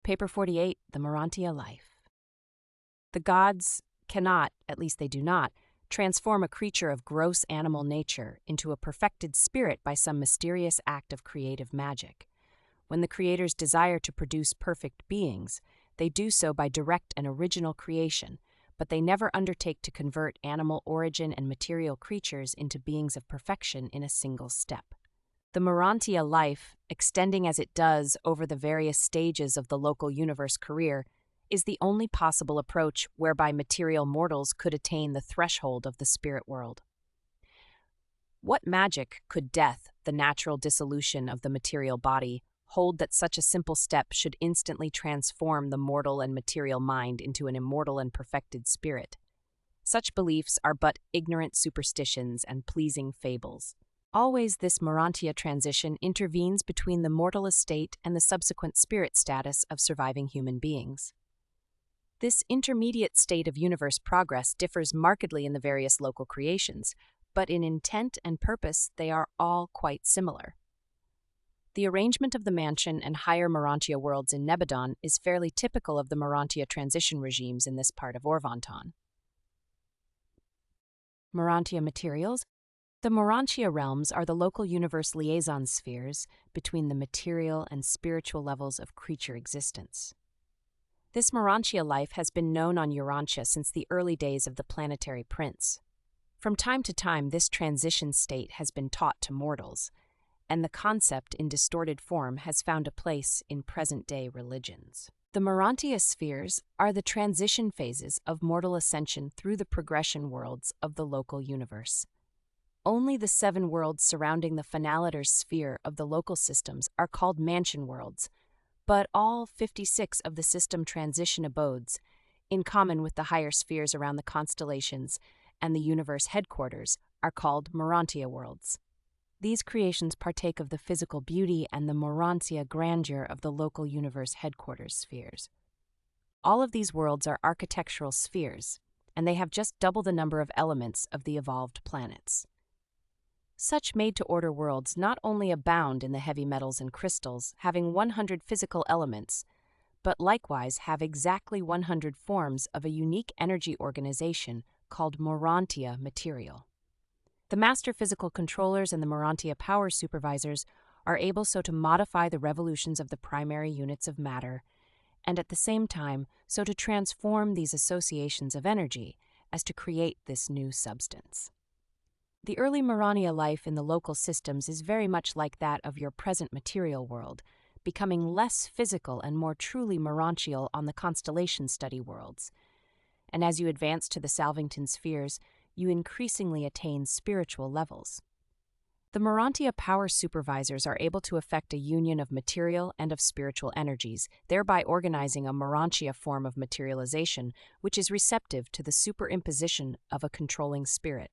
Paper 48, the Morontia Life. The gods cannot, at least they do not, transform a creature of gross animal nature into a perfected spirit by some mysterious act of creative magic. When the creators desire to produce perfect beings, they do so by direct and original creation, but they never undertake to convert animal origin and material creatures into beings of perfection in a single step. The Morontia life, extending as it does over the various stages of the local universe career, is the only possible approach whereby material mortals could attain the threshold of the spirit world. What magic could death, the natural dissolution of the material body, hold that such a simple step should instantly transform the mortal and material mind into an immortal and perfected spirit? Such beliefs are but ignorant superstitions and pleasing fables. Always this Morontia transition intervenes between the mortal estate and the subsequent spirit status of surviving human beings. This intermediate state of universe progress differs markedly in the various local creations, but in intent and purpose they are all quite similar. The arrangement of the mansion and higher Morontia worlds in Nebadon is fairly typical of the Morontia transition regimes in this part of Orvonton. Morontia Materials. The Morontia realms are the local universe liaison spheres between the material and spiritual levels of creature existence. This Morontia life has been known on Urantia since the early days of the planetary prince. From time to time, this transition state has been taught to mortals, and the concept in distorted form has found a place in present-day religions. The Morontia spheres are the transition phases of mortal ascension through the progression worlds of the local universe. Only the 7 worlds surrounding the finaliter sphere of the local systems are called mansion worlds, but all 56 of the system transition abodes, in common with the higher spheres around the constellations and the universe headquarters, are called Morontia worlds. These creations partake of the physical beauty and the Morontia grandeur of the local universe headquarters spheres. All of these worlds are architectural spheres, and they have just double the number of elements of the evolved planets. Such made-to-order worlds not only abound in the heavy metals and crystals, having 100 physical elements, but likewise have exactly 100 forms of a unique energy organization called Morontia Material. The master physical controllers and the Morontia Power Supervisors are able so to modify the revolutions of the primary units of matter, and at the same time so to transform these associations of energy as to create this new substance. The early Morontia life in the local systems is very much like that of your present material world, becoming less physical and more truly Morontial on the constellation study worlds. And as you advance to the Salvington spheres, you increasingly attain spiritual levels. The Morontia Power Supervisors are able to effect a union of material and of spiritual energies, thereby organizing a Morontia form of materialization which is receptive to the superimposition of a controlling spirit.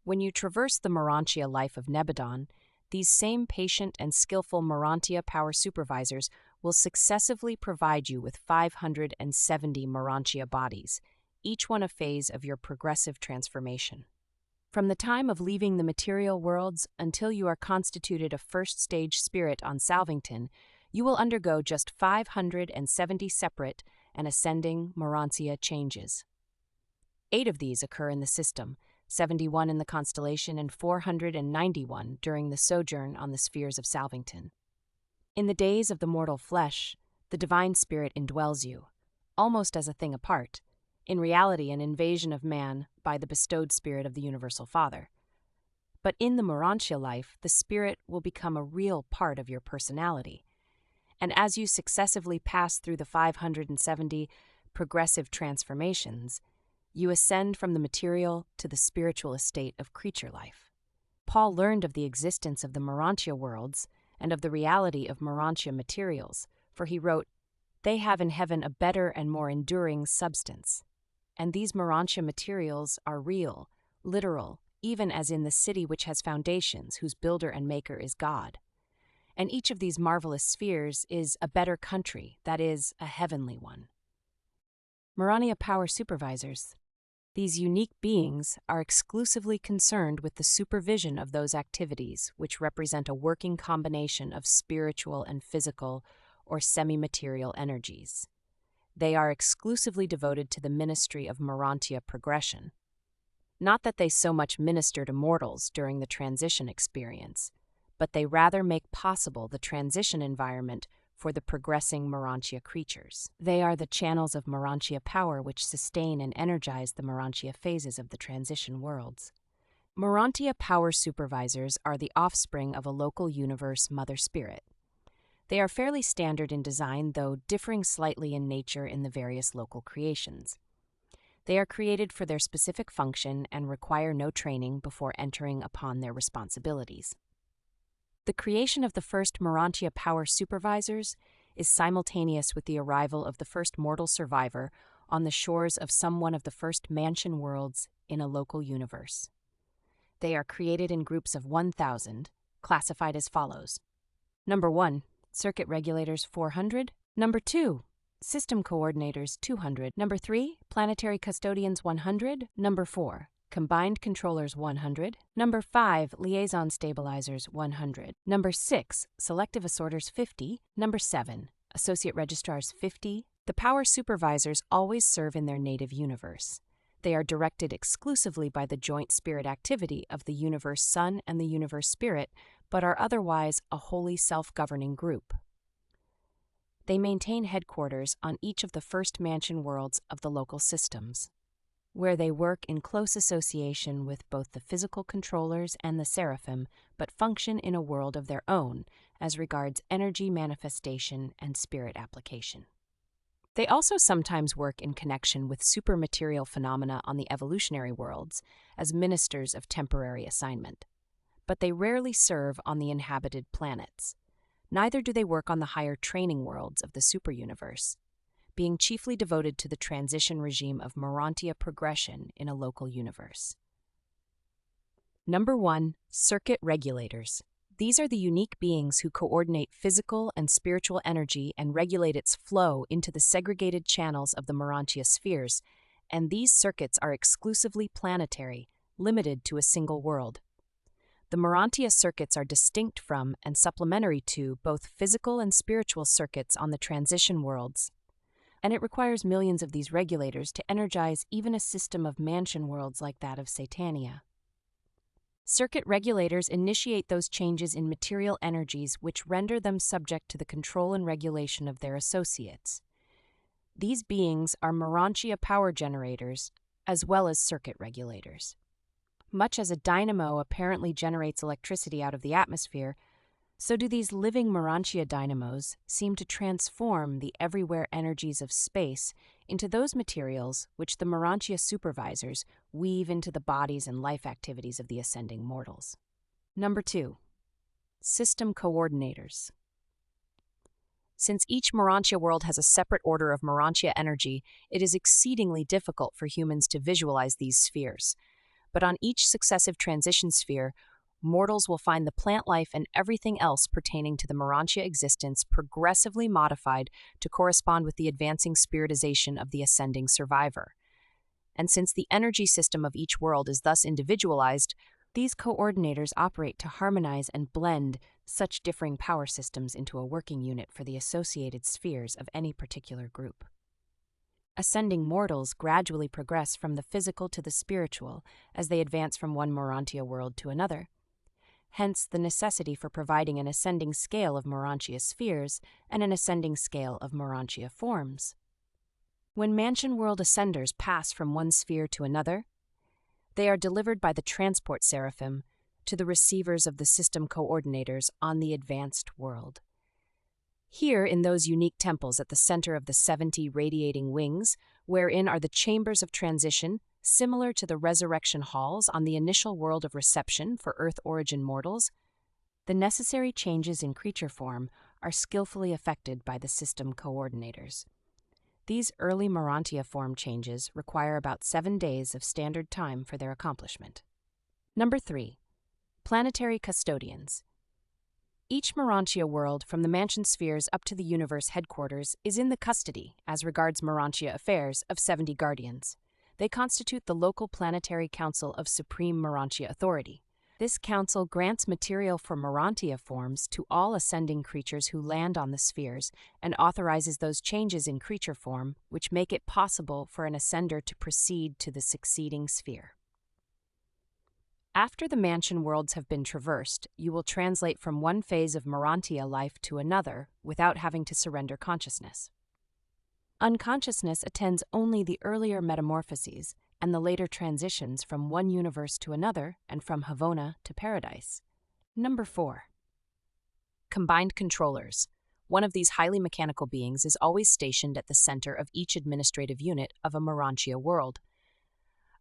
When you traverse the Morontia life of Nebadon, these same patient and skillful Morontia Power Supervisors will successively provide you with 570 Morontia bodies, each one a phase of your progressive transformation. From the time of leaving the material worlds until you are constituted a first-stage spirit on Salvington, you will undergo just 570 separate and ascending Morontia changes. 8 of these occur in the system, 71 in the constellation and 491 during the sojourn on the spheres of Salvington. In the days of the mortal flesh, the divine spirit indwells you, almost as a thing apart, in reality an invasion of man by the bestowed spirit of the Universal Father. But in the Morontia life, the spirit will become a real part of your personality, and as you successively pass through the 570 progressive transformations, you ascend from the material to the spiritual estate of creature life. Paul learned of the existence of the Morontia worlds and of the reality of Morontia Materials, for he wrote, "They have in heaven a better and more enduring substance. And these Morontia Materials are real, literal, even as in the city which has foundations, whose builder and maker is God. And each of these marvelous spheres is a better country, that is, a heavenly one." Morontia Power Supervisors. These unique beings are exclusively concerned with the supervision of those activities which represent a working combination of spiritual and physical, or semi-material energies. They are exclusively devoted to the ministry of Morontia progression. Not that they so much minister to mortals during the transition experience, but they rather make possible the transition environment for the progressing Morontia creatures. They are the channels of Morontia power which sustain and energize the Morontia phases of the transition worlds. Morontia Power Supervisors are the offspring of a local universe mother spirit. They are fairly standard in design, though differing slightly in nature in the various local creations. They are created for their specific function and require no training before entering upon their responsibilities. The creation of the first Morontia Power Supervisors is simultaneous with the arrival of the first mortal survivor on the shores of some one of the first mansion worlds in a local universe. They are created in groups of 1,000, classified as follows. Number 1. Circuit Regulators 400. Number 2. System Coordinators 200. Number 3. Planetary Custodians 100. Number 4. Combined Controllers 100. Number 5. Liaison Stabilizers 100. Number 6. Selective Assorters 50. Number 7. Associate Registrars 50. The Power Supervisors always serve in their native universe. They are directed exclusively by the joint spirit activity of the Universe Sun and the Universe Spirit, but are otherwise a wholly self-governing group. They maintain headquarters on each of the first mansion worlds of the local systems, where they work in close association with both the physical controllers and the Seraphim, but function in a world of their own as regards energy manifestation and spirit application. They also sometimes work in connection with supermaterial phenomena on the evolutionary worlds as ministers of temporary assignment. But they rarely serve on the inhabited planets. Neither do they work on the higher training worlds of the superuniverse, being chiefly devoted to the transition regime of Morontia progression in a local universe. Number 1. Circuit Regulators. These are the unique beings who coordinate physical and spiritual energy and regulate its flow into the segregated channels of the Morontia spheres, and these circuits are exclusively planetary, limited to a single world. The Morontia circuits are distinct from and supplementary to both physical and spiritual circuits on the transition worlds, and it requires millions of these regulators to energize even a system of mansion worlds like that of Satania. Circuit regulators initiate those changes in material energies which render them subject to the control and regulation of their associates. These beings are Morontia power generators as well as circuit regulators. Much as a dynamo apparently generates electricity out of the atmosphere, so do these living Morontia dynamos seem to transform the everywhere energies of space into those materials which the Morontia supervisors weave into the bodies and life activities of the ascending mortals. Number 2. System Coordinators. Since each Morontia world has a separate order of Morontia energy, it is exceedingly difficult for humans to visualize these spheres. But on each successive transition sphere, mortals will find the plant life and everything else pertaining to the Morontia existence progressively modified to correspond with the advancing spiritization of the ascending survivor. And since the energy system of each world is thus individualized, these coordinators operate to harmonize and blend such differing power systems into a working unit for the associated spheres of any particular group. Ascending mortals gradually progress from the physical to the spiritual as they advance from one Morontia world to another. Hence the necessity for providing an ascending scale of Morontia spheres and an ascending scale of Morontia forms. When mansion world ascenders pass from one sphere to another, they are delivered by the transport Seraphim to the receivers of the system coordinators on the advanced world. Here, in those unique temples at the center of the 70 radiating wings, wherein are the chambers of transition, similar to the resurrection halls on the initial world of reception for Earth origin mortals, the necessary changes in creature form are skillfully effected by the system coordinators. These early Morontia form changes require about 7 days of standard time for their accomplishment. Number 3. Planetary Custodians. Each Morontia world, from the mansion spheres up to the universe headquarters, is in the custody, as regards Morontia affairs, of 70 guardians. They constitute the local planetary council of supreme Morontia authority. This council grants material for Morontia forms to all ascending creatures who land on the spheres and authorizes those changes in creature form which make it possible for an ascender to proceed to the succeeding sphere. After the mansion worlds have been traversed, you will translate from one phase of Morontia life to another without having to surrender consciousness. Unconsciousness attends only the earlier metamorphoses and the later transitions from one universe to another and from Havona to Paradise. Number 4. Combined controllers. One of these highly mechanical beings is always stationed at the center of each administrative unit of a Morontia world.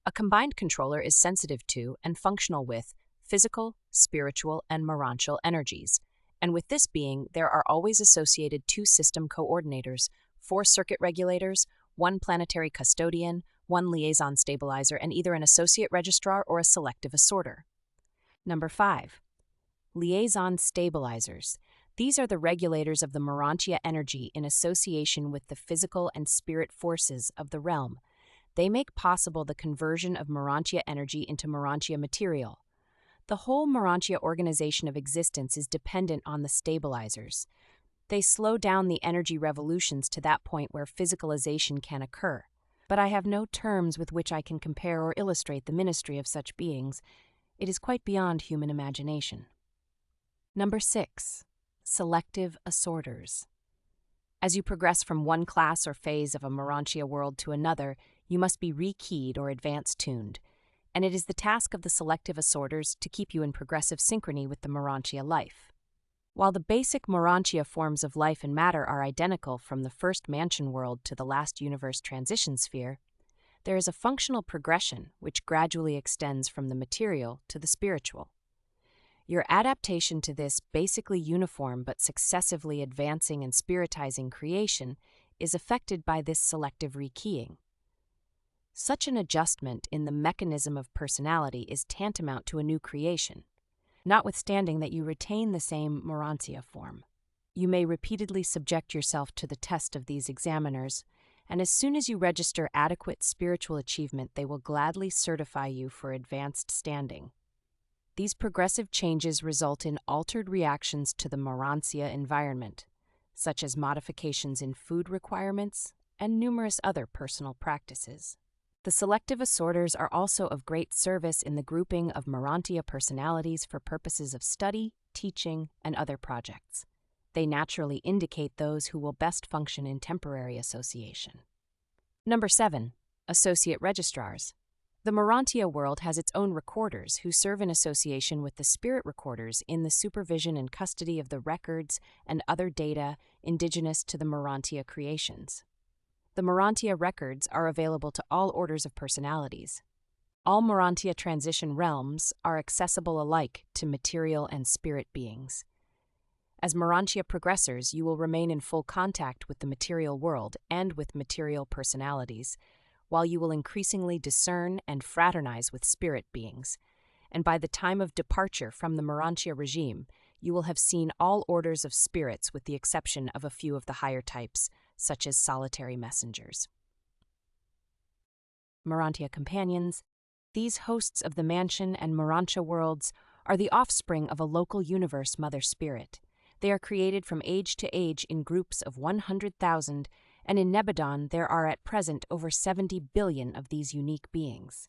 A combined controller is sensitive to and functional with physical, spiritual, and morontial energies, and with this being there are always associated 2 system coordinators, 4 circuit regulators, 1 planetary custodian, 1 liaison stabilizer, and either an associate registrar or a selective assorter. Number 5. Liaison stabilizers. These are the regulators of the Morontia energy in association with the physical and spirit forces of the realm. They make possible the conversion of Morontia energy into Morontia material. The whole Morontia organization of existence is dependent on the stabilizers. They slow down the energy revolutions to that point where physicalization can occur. But I have no terms with which I can compare or illustrate the ministry of such beings. It is quite beyond human imagination. Number 6. Selective assorters. As you progress from one class or phase of a Morontia world to another, you must be rekeyed or advance-tuned, and it is the task of the selective assorters to keep you in progressive synchrony with the Morontia life. While the basic Morontia forms of life and matter are identical from the first mansion world to the last universe transition sphere, there is a functional progression which gradually extends from the material to the spiritual. Your adaptation to this basically uniform but successively advancing and spiritizing creation is affected by this selective rekeying. Such an adjustment in the mechanism of personality is tantamount to a new creation, notwithstanding that you retain the same Morontia form. You may repeatedly subject yourself to the test of these examiners, and as soon as you register adequate spiritual achievement, they will gladly certify you for advanced standing. These progressive changes result in altered reactions to the Morontia environment, such as modifications in food requirements and numerous other personal practices. The selective assorters are also of great service in the grouping of Morontia personalities for purposes of study, teaching, and other projects. They naturally indicate those who will best function in temporary association. Number 7. Associate registrars. The Morontia world has its own recorders who serve in association with the spirit recorders in the supervision and custody of the records and other data indigenous to the Morontia creations. The Morontia records are available to all orders of personalities. All Morontia transition realms are accessible alike to material and spirit beings. As Morontia Progressors, you will remain in full contact with the material world and with material personalities, while you will increasingly discern and fraternize with spirit beings, and by the time of departure from the Morontia regime, you will have seen all orders of spirits with the exception of a few of the higher types, such as solitary messengers. Morontia Companions. These hosts of the mansion and Morontia worlds are the offspring of a local universe mother spirit. They are created from age to age in groups of 100,000, and in Nebadon there are at present over 70 billion of these unique beings.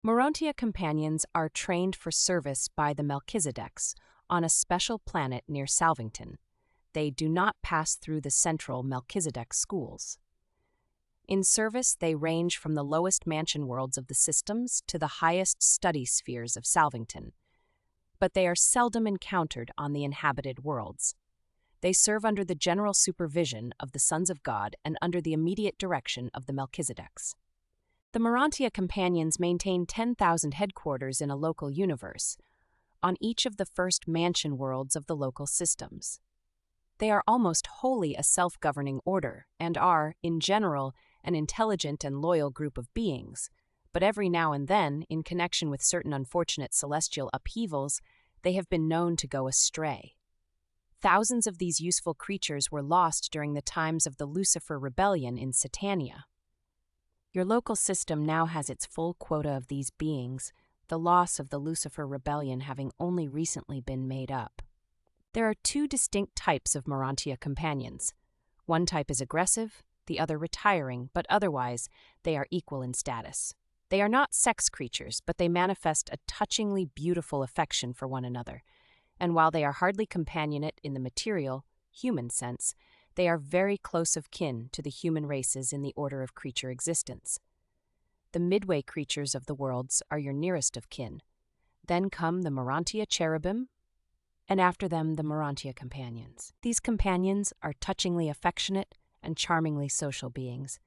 Morontia Companions are trained for service by the Melchizedeks on a special planet near Salvington. They do not pass through the central Melchizedek schools. In service, they range from the lowest mansion worlds of the systems to the highest study spheres of Salvington, but they are seldom encountered on the inhabited worlds. They serve under the general supervision of the Sons of God and under the immediate direction of the Melchizedeks. The Morontia Companions maintain 10,000 headquarters in a local universe, on each of the first mansion worlds of the local systems. They are almost wholly a self-governing order and are, in general, an intelligent and loyal group of beings, but every now and then, in connection with certain unfortunate celestial upheavals, they have been known to go astray. Thousands of these useful creatures were lost during the times of the Lucifer rebellion in Satania. Your local system now has its full quota of these beings, the loss of the Lucifer Rebellion having only recently been made up. There are two distinct types of Morontia Companions. One type is aggressive, the other retiring, but otherwise, they are equal in status. They are not sex creatures, but they manifest a touchingly beautiful affection for one another. And while they are hardly companionate in the material, human sense, they are very close of kin to the human races in the order of creature existence. The midway creatures of the worlds are your nearest of kin. Then come the Morontia Cherubim, and after them the Morontia Companions. These companions are touchingly affectionate and charmingly social beings.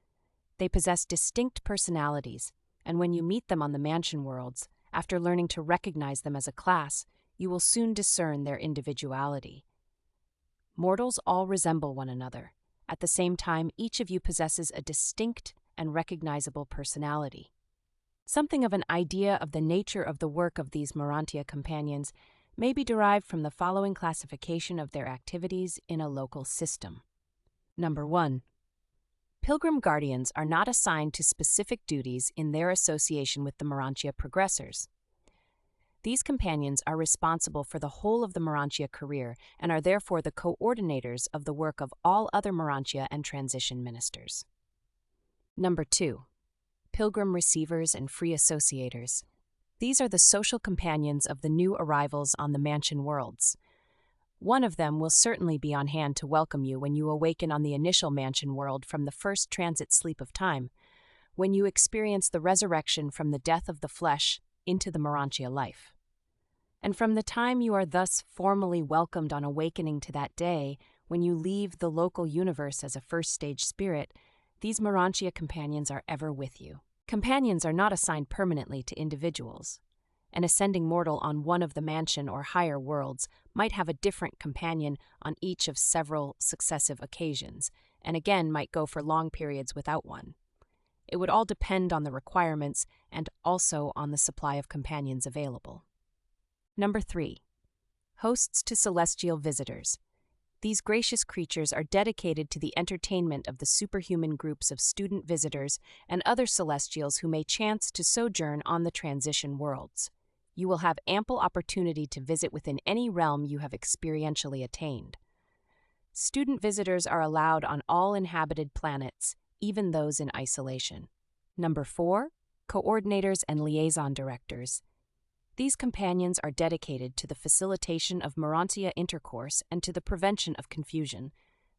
They possess distinct personalities, and when you meet them on the mansion worlds, after learning to recognize them as a class, you will soon discern their individuality. Mortals all resemble one another. At the same time, each of you possesses a distinct and recognizable personality. Something of an idea of the nature of the work of these Morontia Companions may be derived from the following classification of their activities in a local system. Number 1. Pilgrim Guardians are not assigned to specific duties in their association with the Morontia Progressors. These companions are responsible for the whole of the Morontia career and are therefore the coordinators of the work of all other Morontia and transition ministers. Number 2. Pilgrim Receivers and Free Associators. These are the social companions of the new arrivals on the mansion worlds. One of them will certainly be on hand to welcome you when you awaken on the initial mansion world from the first transit sleep of time, when you experience the resurrection from the death of the flesh into the Morontia life. And from the time you are thus formally welcomed on awakening to that day, when you leave the local universe as a first-stage spirit, these Morontia companions are ever with you. Companions are not assigned permanently to individuals. An ascending mortal on one of the mansion or higher worlds might have a different companion on each of several successive occasions, and again might go for long periods without one. It would all depend on the requirements and also on the supply of companions available. Number 3. Hosts to celestial visitors. These gracious creatures are dedicated to the entertainment of the superhuman groups of student visitors and other celestials who may chance to sojourn on the transition worlds. You will have ample opportunity to visit within any realm you have experientially attained. Student visitors are allowed on all inhabited planets, even those in isolation. Number 4. Coordinators and Liaison Directors. These companions are dedicated to the facilitation of Morontia intercourse and to the prevention of confusion.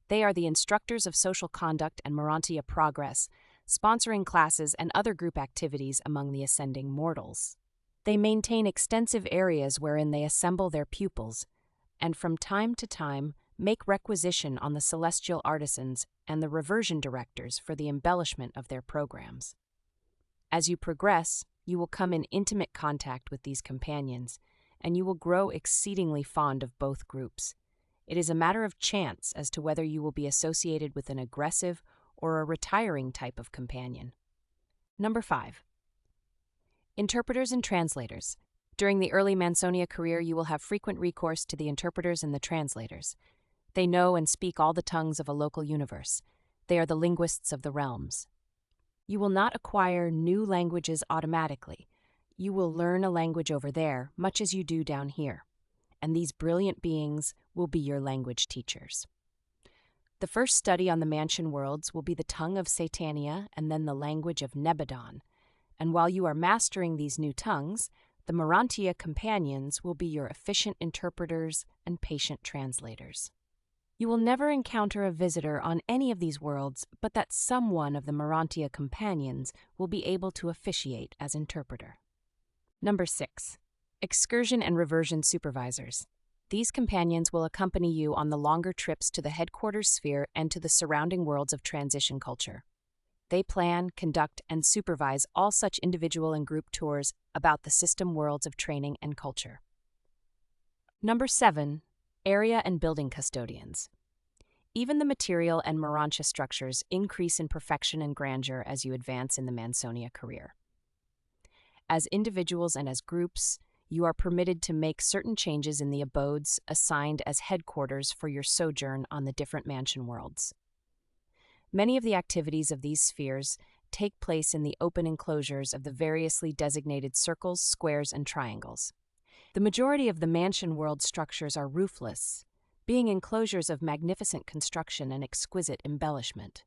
They are the instructors of social conduct and Morontia progress, sponsoring classes and other group activities among the ascending mortals. They maintain extensive areas wherein they assemble their pupils, and from time to time make requisition on the celestial artisans and the Reversion Directors for the embellishment of their programs. As you progress, you will come in intimate contact with these companions, and you will grow exceedingly fond of both groups. It is a matter of chance as to whether you will be associated with an aggressive or a retiring type of companion. Number 5. Interpreters and Translators. During the early Mansonia career, you will have frequent recourse to the interpreters and the translators. They know and speak all the tongues of a local universe. They are the linguists of the realms. You will not acquire new languages automatically. You will learn a language over there, much as you do down here. And these brilliant beings will be your language teachers. The first study on the mansion worlds will be the tongue of Satania and then the language of Nebadon. And while you are mastering these new tongues, the Morontia Companions will be your efficient interpreters and patient translators. You will never encounter a visitor on any of these worlds, but that someone of the Morontia Companions will be able to officiate as interpreter. Number 6. Excursion and Reversion Supervisors. These companions will accompany you on the longer trips to the headquarters sphere and to the surrounding worlds of transition culture. They plan, conduct, and supervise all such individual and group tours about the system worlds of training and culture. Number 7. Area and Building Custodians. Even the material and Morontia structures increase in perfection and grandeur as you advance in the Mansonia career. As individuals and as groups, you are permitted to make certain changes in the abodes assigned as headquarters for your sojourn on the different mansion worlds. Many of the activities of these spheres take place in the open enclosures of the variously designated circles, squares, and triangles. The majority of the mansion world structures are roofless, being enclosures of magnificent construction and exquisite embellishment.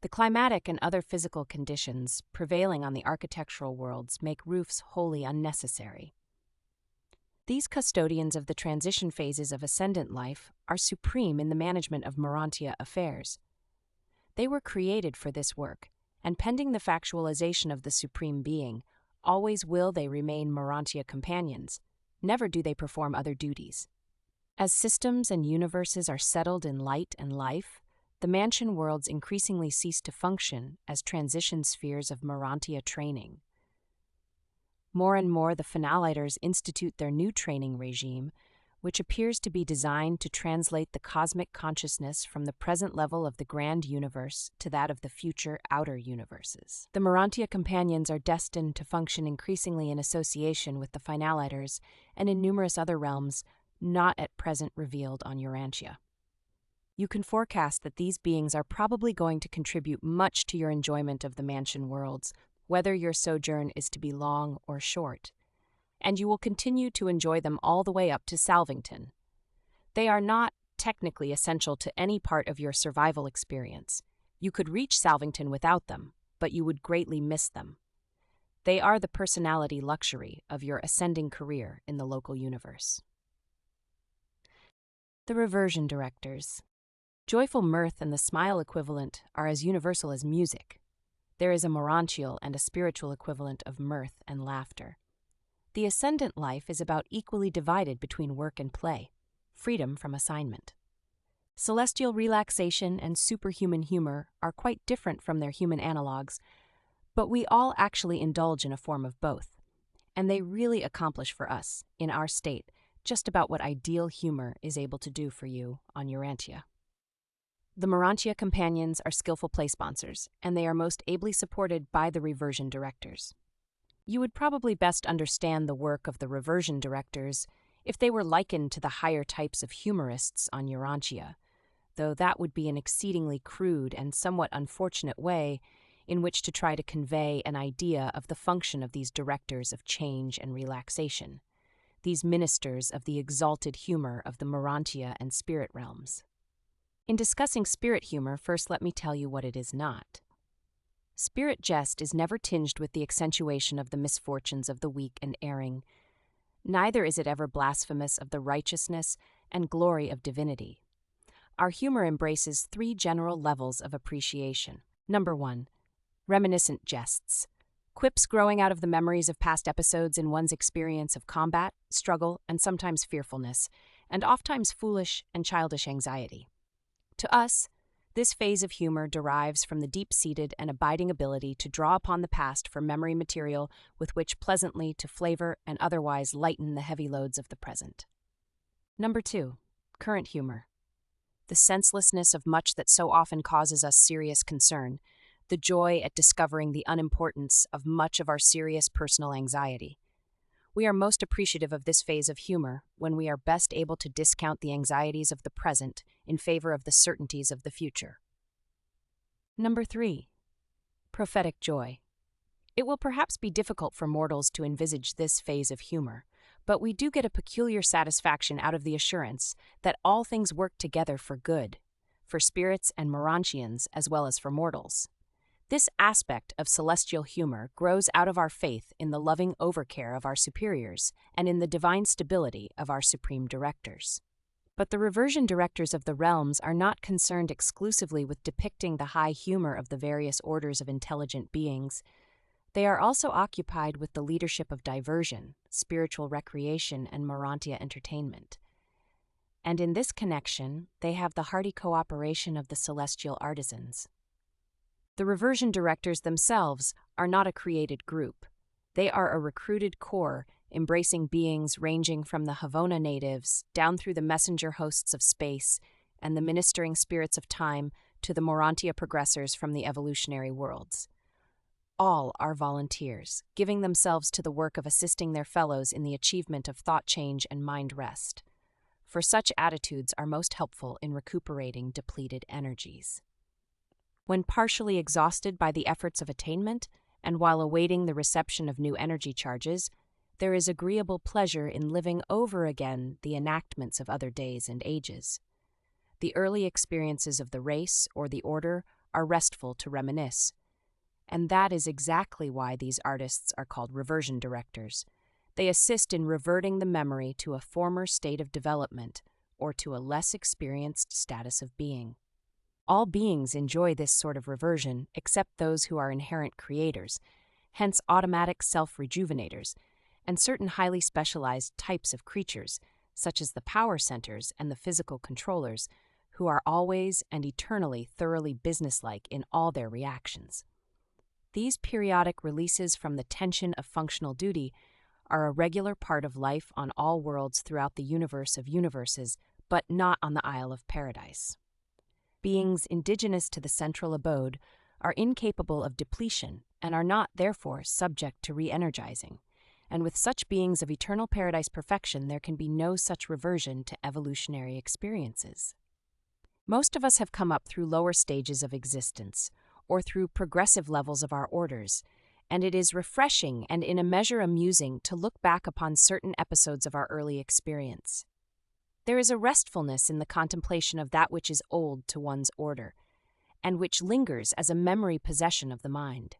The climatic and other physical conditions prevailing on the architectural worlds make roofs wholly unnecessary. These custodians of the transition phases of ascendant life are supreme in the management of Morontia affairs. They were created for this work, and pending the factualization of the Supreme Being, always will they remain Morontia Companions. Never do they perform other duties. As systems and universes are settled in light and life, the mansion worlds increasingly cease to function as transition spheres of Morontia training. More and more, the Finaliters institute their new training regime, which appears to be designed to translate the cosmic consciousness from the present level of the grand universe to that of the future outer universes. The Morontia Companions are destined to function increasingly in association with the Finaliters and in numerous other realms not at present revealed on Urantia. You can forecast that these beings are probably going to contribute much to your enjoyment of the mansion worlds, whether your sojourn is to be long or short, and you will continue to enjoy them all the way up to Salvington. They are not technically essential to any part of your survival experience. You could reach Salvington without them, but you would greatly miss them. They are the personality luxury of your ascending career in the local universe. The Reversion Directors. Joyful mirth and the smile equivalent are as universal as music. There is a morontial and a spiritual equivalent of mirth and laughter. The ascendant life is about equally divided between work and play, freedom from assignment. Celestial relaxation and superhuman humor are quite different from their human analogues, but we all actually indulge in a form of both, and they really accomplish for us, in our state, just about what ideal humor is able to do for you on Urantia. The Morontia Companions are skillful play sponsors, and they are most ably supported by the Reversion Directors. You would probably best understand the work of the Reversion Directors if they were likened to the higher types of humorists on Urantia, though that would be an exceedingly crude and somewhat unfortunate way in which to try to convey an idea of the function of these directors of change and relaxation, these ministers of the exalted humor of the Morontia and spirit realms. In discussing spirit humor, first let me tell you what it is not. Spirit jest is never tinged with the accentuation of the misfortunes of the weak and erring. Neither is it ever blasphemous of the righteousness and glory of divinity. Our humor embraces three general levels of appreciation. Number 1, reminiscent jests. Quips growing out of the memories of past episodes in one's experience of combat, struggle, and sometimes fearfulness, and oftentimes foolish and childish anxiety. To us, this phase of humor derives from the deep-seated and abiding ability to draw upon the past for memory material with which pleasantly to flavor and otherwise lighten the heavy loads of the present. Number 2, current humor. The senselessness of much that so often causes us serious concern, the joy at discovering the unimportance of much of our serious personal anxiety. We are most appreciative of this phase of humor when we are best able to discount the anxieties of the present in favor of the certainties of the future. Number 3, prophetic joy. It will perhaps be difficult for mortals to envisage this phase of humor, but we do get a peculiar satisfaction out of the assurance that all things work together for good, for spirits and Morontians as well as for mortals. This aspect of celestial humor grows out of our faith in the loving overcare of our superiors and in the divine stability of our supreme directors. But the Reversion Directors of the realms are not concerned exclusively with depicting the high humor of the various orders of intelligent beings. They are also occupied with the leadership of diversion, spiritual recreation, and Morontia entertainment. And in this connection, they have the hearty cooperation of the celestial artisans. The Reversion Directors themselves are not a created group. They are a recruited corps embracing beings ranging from the Havona natives down through the messenger hosts of space and the ministering spirits of time to the Morontia Progressors from the evolutionary worlds. All are volunteers, giving themselves to the work of assisting their fellows in the achievement of thought change and mind rest, for such attitudes are most helpful in recuperating depleted energies. When partially exhausted by the efforts of attainment, and while awaiting the reception of new energy charges, there is agreeable pleasure in living over again the enactments of other days and ages. The early experiences of the race or the order are restful to reminisce, and that is exactly why these artists are called reversion directors. They assist in reverting the memory to a former state of development or to a less experienced status of being. All beings enjoy this sort of reversion except those who are inherent creators, hence automatic self-rejuvenators, and certain highly specialized types of creatures, such as the power centers and the physical controllers, who are always and eternally thoroughly businesslike in all their reactions. These periodic releases from the tension of functional duty are a regular part of life on all worlds throughout the universe of universes, but not on the Isle of Paradise. Beings indigenous to the central abode are incapable of depletion and are not, therefore, subject to re-energizing. And with such beings of eternal paradise perfection, there can be no such reversion to evolutionary experiences. Most of us have come up through lower stages of existence, or through progressive levels of our orders, and it is refreshing and in a measure amusing to look back upon certain episodes of our early experience. There is a restfulness in the contemplation of that which is old to one's order, and which lingers as a memory possession of the mind.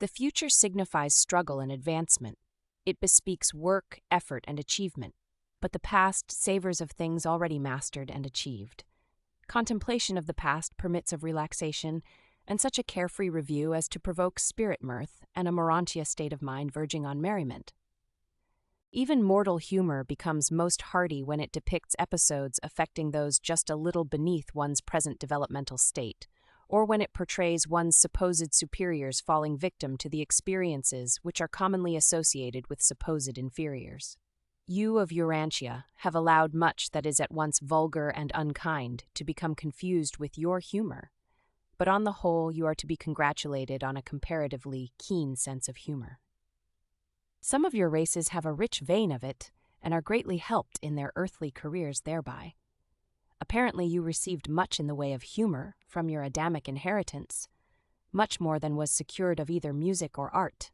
The future signifies struggle and advancement. It bespeaks work, effort, and achievement, but the past savors of things already mastered and achieved. Contemplation of the past permits of relaxation, and such a carefree review as to provoke spirit mirth and a Morontia state of mind verging on merriment. Even mortal humor becomes most hearty when it depicts episodes affecting those just a little beneath one's present developmental state, or when it portrays one's supposed superiors falling victim to the experiences which are commonly associated with supposed inferiors. You of Urantia have allowed much that is at once vulgar and unkind to become confused with your humor, but on the whole you are to be congratulated on a comparatively keen sense of humor. Some of your races have a rich vein of it and are greatly helped in their earthly careers thereby. Apparently you received much in the way of humor from your Adamic inheritance, much more than was secured of either music or art.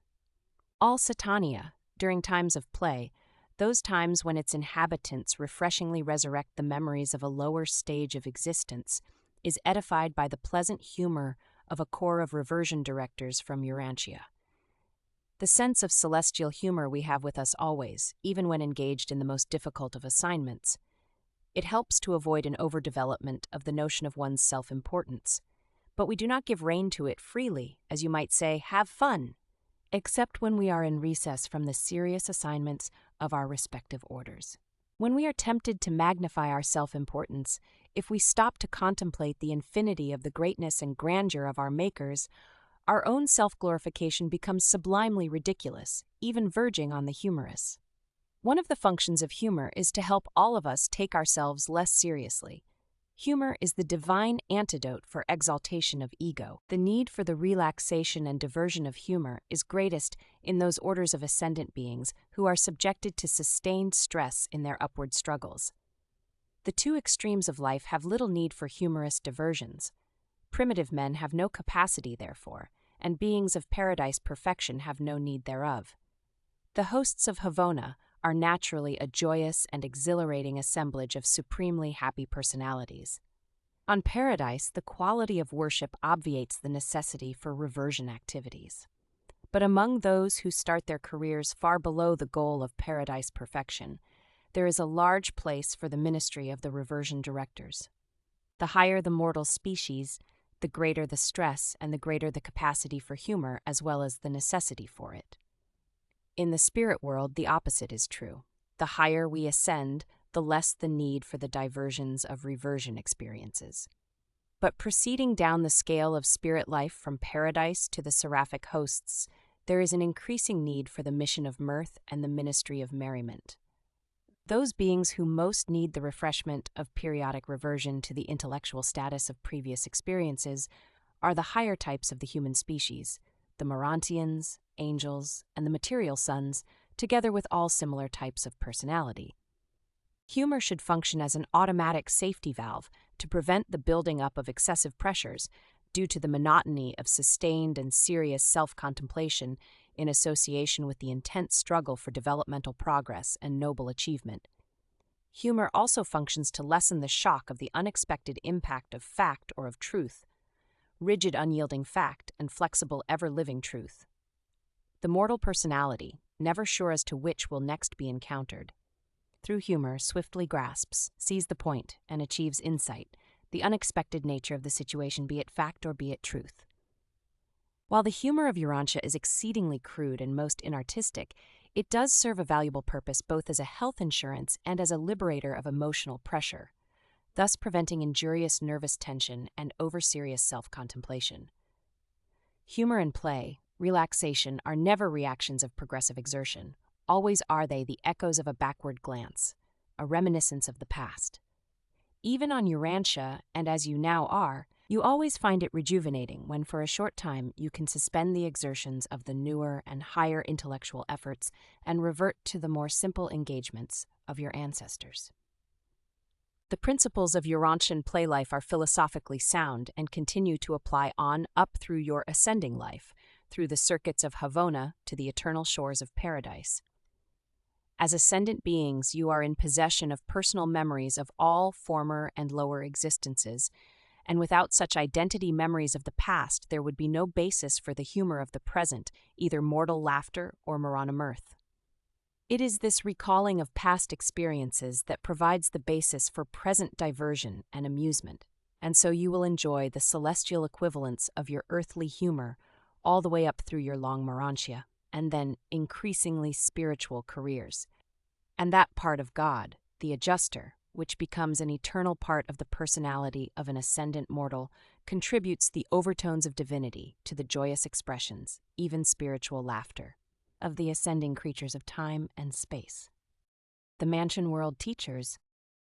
All Satania, during times of play, those times when its inhabitants refreshingly resurrect the memories of a lower stage of existence, is edified by the pleasant humor of a corps of reversion directors from Urantia. The sense of celestial humor we have with us always, even when engaged in the most difficult of assignments. It helps to avoid an overdevelopment of the notion of one's self-importance, but we do not give rein to it freely, as you might say, have fun, except when we are in recess from the serious assignments of our respective orders. When we are tempted to magnify our self-importance, if we stop to contemplate the infinity of the greatness and grandeur of our makers, our own self-glorification becomes sublimely ridiculous, even verging on the humorous. One of the functions of humor is to help all of us take ourselves less seriously. Humor is the divine antidote for exaltation of ego. The need for the relaxation and diversion of humor is greatest in those orders of ascendant beings who are subjected to sustained stress in their upward struggles. The two extremes of life have little need for humorous diversions. Primitive men have no capacity, therefore, and beings of paradise perfection have no need thereof. The hosts of Havona are naturally a joyous and exhilarating assemblage of supremely happy personalities. On Paradise, the quality of worship obviates the necessity for reversion activities. But among those who start their careers far below the goal of Paradise perfection, there is a large place for the ministry of the Reversion Directors. The higher the mortal species, the greater the stress and the greater the capacity for humor as well as the necessity for it. In the spirit world, the opposite is true. The higher we ascend, the less the need for the diversions of reversion experiences. But proceeding down the scale of spirit life from paradise to the seraphic hosts, there is an increasing need for the mission of mirth and the ministry of merriment. Those beings who most need the refreshment of periodic reversion to the intellectual status of previous experiences are the higher types of the human species, the Morontians, angels, and the material sons, together with all similar types of personality. Humor should function as an automatic safety valve to prevent the building up of excessive pressures, due to the monotony of sustained and serious self-contemplation in association with the intense struggle for developmental progress and noble achievement. Humor also functions to lessen the shock of the unexpected impact of fact or of truth, rigid unyielding fact and flexible ever-living truth. The mortal personality, never sure as to which will next be encountered, through humor swiftly grasps, sees the point, and achieves insight, the unexpected nature of the situation, be it fact or be it truth. While the humor of Urantia is exceedingly crude and most inartistic, it does serve a valuable purpose both as a health insurance and as a liberator of emotional pressure, thus preventing injurious nervous tension and over-serious self-contemplation. Humor and play, relaxation, are never reactions of progressive exertion. Always are they the echoes of a backward glance, a reminiscence of the past. Even on Urantia, and as you now are, you always find it rejuvenating when for a short time you can suspend the exertions of the newer and higher intellectual efforts and revert to the more simple engagements of your ancestors. The principles of Urantian play life are philosophically sound and continue to apply on up through your ascending life, through the circuits of Havona to the eternal shores of paradise. As ascendant beings, you are in possession of personal memories of all former and lower existences, and without such identity memories of the past, there would be no basis for the humor of the present, either mortal laughter or Morana mirth. It is this recalling of past experiences that provides the basis for present diversion and amusement, and so you will enjoy the celestial equivalents of your earthly humor all the way up through your long Morontia, and then increasingly spiritual careers. And that part of God, the adjuster, which becomes an eternal part of the personality of an ascendant mortal, contributes the overtones of divinity to the joyous expressions, even spiritual laughter, of the ascending creatures of time and space. The Mansion World Teachers.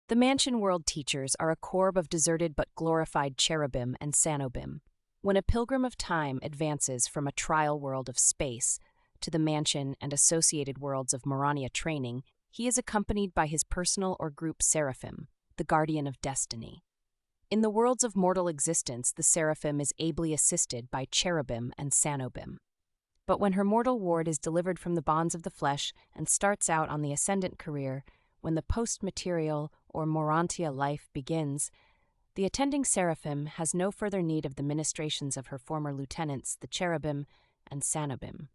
The Mansion World Teachers are a corps of deserted but glorified cherubim and sanobim. When a pilgrim of time advances from a trial world of space to the mansion and associated worlds of Morontia training, he is accompanied by his personal or group Seraphim, the guardian of destiny. In the worlds of mortal existence, the Seraphim is ably assisted by cherubim and sanobim. But when her mortal ward is delivered from the bonds of the flesh and starts out on the ascendant career, when the post-material or Morontia life begins, the attending Seraphim has no further need of the ministrations of her former lieutenants, the cherubim and sanobim.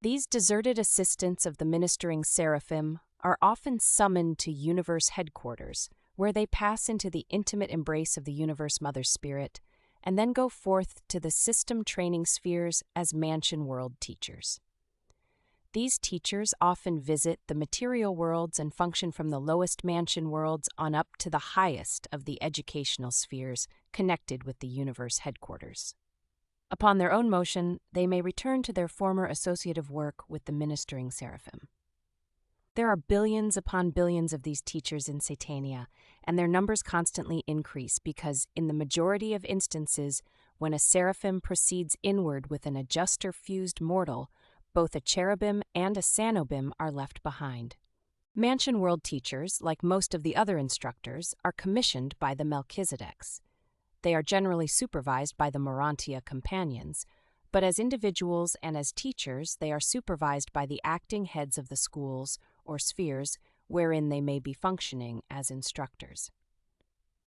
These deserted assistants of the ministering Seraphim are often summoned to universe headquarters, where they pass into the intimate embrace of the universe Mother Spirit, and then go forth to the system training spheres as Mansion World Teachers. These teachers often visit the material worlds and function from the lowest mansion worlds on up to the highest of the educational spheres connected with the universe headquarters. Upon their own motion, they may return to their former associative work with the ministering Seraphim. There are billions upon billions of these teachers in Satania, and their numbers constantly increase because, in the majority of instances, when a Seraphim proceeds inward with an adjuster-fused mortal, both a cherubim and a sanobim are left behind. Mansion World Teachers, like most of the other instructors, are commissioned by the Melchizedeks. They are generally supervised by the Morontia Companions, but as individuals and as teachers, they are supervised by the acting heads of the schools or spheres wherein they may be functioning as instructors.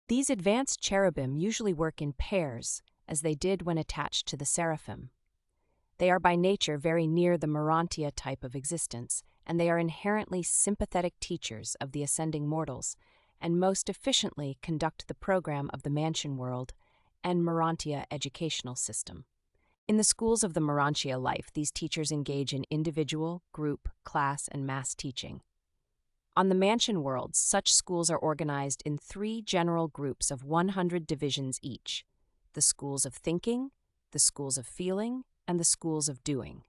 These advanced cherubim usually work in pairs, as they did when attached to the Seraphim. They are by nature very near the Morontia type of existence, and they are inherently sympathetic teachers of the ascending mortals, and most efficiently conduct the program of the Mansion World and Morontia educational system. In the schools of the Morontia life, these teachers engage in individual, group, class, and mass teaching. On the Mansion Worlds, such schools are organized in 3 general groups of 100 divisions each: the schools of thinking, the schools of feeling, and the schools of doing.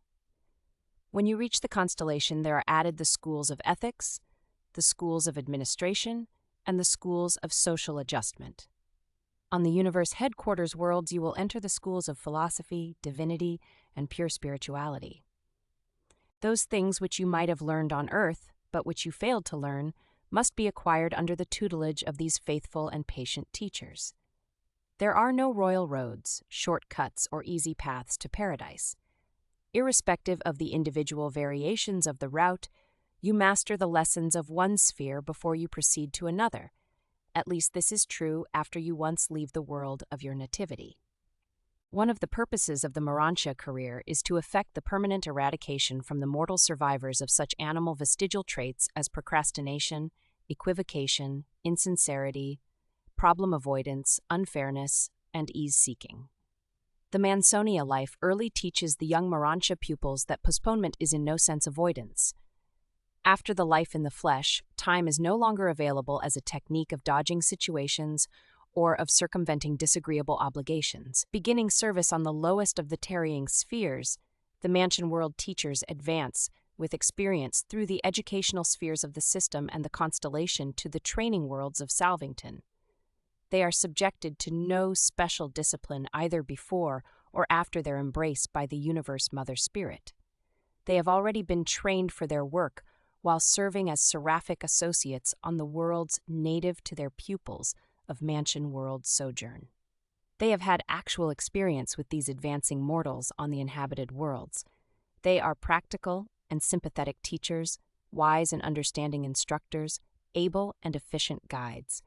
When you reach the constellation, there are added the schools of ethics, the schools of administration, and the schools of social adjustment. On the universe headquarters worlds, you will enter the schools of philosophy, divinity, and pure spirituality. Those things which you might have learned on Earth, but which you failed to learn, must be acquired under the tutelage of these faithful and patient teachers. There are no royal roads, shortcuts, or easy paths to paradise. Irrespective of the individual variations of the route, you master the lessons of one sphere before you proceed to another. At least this is true after you once leave the world of your nativity. One of the purposes of the Morontia career is to effect the permanent eradication from the mortal survivors of such animal vestigial traits as procrastination, equivocation, insincerity, problem avoidance, unfairness, and ease-seeking. The Mansonia life early teaches the young Morontia pupils that postponement is in no sense avoidance. After the life in the flesh, time is no longer available as a technique of dodging situations or of circumventing disagreeable obligations. Beginning service on the lowest of the tarrying spheres, the mansion world teachers advance with experience through the educational spheres of the system and the constellation to the training worlds of Salvington. They are subjected to no special discipline either before or after their embrace by the Universe Mother Spirit. They have already been trained for their work while serving as seraphic associates on the worlds native to their pupils of Mansion World sojourn. They have had actual experience with these advancing mortals on the inhabited worlds. They are practical and sympathetic teachers, wise and understanding instructors, able and efficient guides.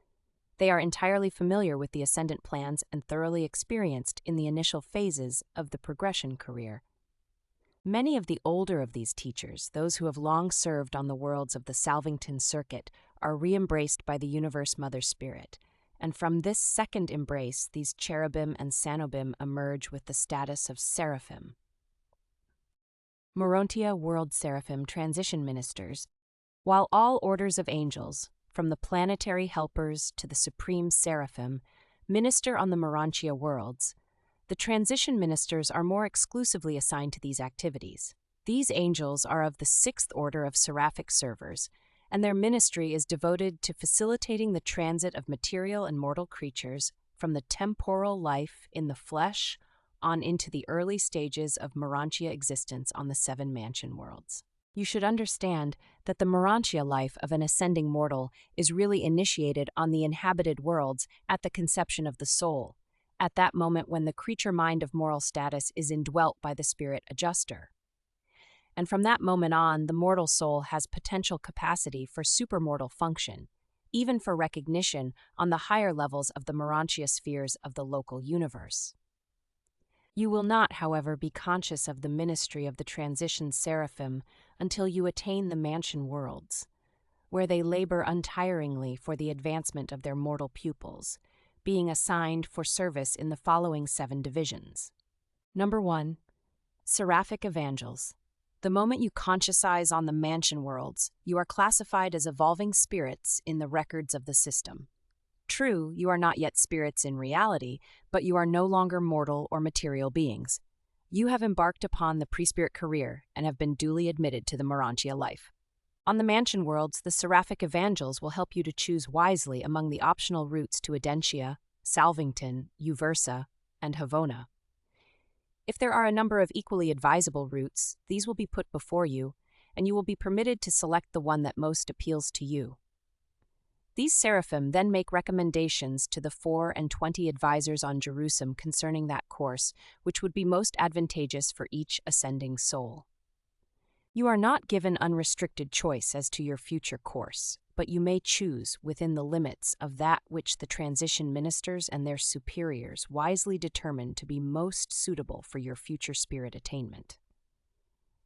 They are entirely familiar with the ascendant plans and thoroughly experienced in the initial phases of the progression career. Many of the older of these teachers, those who have long served on the worlds of the Salvington Circuit, are re-embraced by the Universe Mother Spirit, and from this second embrace these cherubim and sanobim emerge with the status of Seraphim. Morontia World Seraphim Transition Ministers. While all orders of angels, from the planetary helpers to the supreme Seraphim, minister on the Morontia worlds, the transition ministers are more exclusively assigned to these activities. These angels are of the sixth order of seraphic servers, and their ministry is devoted to facilitating the transit of material and mortal creatures from the temporal life in the flesh on into the early stages of Morontia existence on the seven mansion worlds. You should understand that the Morontia life of an ascending mortal is really initiated on the inhabited worlds at the conception of the soul, at that moment when the creature mind of moral status is indwelt by the spirit adjuster. And from that moment on, the mortal soul has potential capacity for supermortal function, even for recognition on the higher levels of the Morontia spheres of the local universe. You will not, however, be conscious of the ministry of the transition seraphim until you attain the mansion worlds, where they labor untiringly for the advancement of their mortal pupils, being assigned for service in the following 7 divisions. Number 1. Seraphic Evangels. The moment you conscientize on the mansion worlds, you are classified as evolving spirits in the records of the system. True, you are not yet spirits in reality, but you are no longer mortal or material beings. You have embarked upon the pre-spirit career and have been duly admitted to the Morontia life. On the mansion worlds, the Seraphic Evangels will help you to choose wisely among the optional routes to Urantia, Salvington, Uversa, and Havona. If there are a number of equally advisable routes, these will be put before you, and you will be permitted to select the one that most appeals to you. These seraphim then make recommendations to the 4 and 20 advisors on Jerusalem concerning that course, which would be most advantageous for each ascending soul. You are not given unrestricted choice as to your future course, but you may choose within the limits of that which the transition ministers and their superiors wisely determine to be most suitable for your future spirit attainment.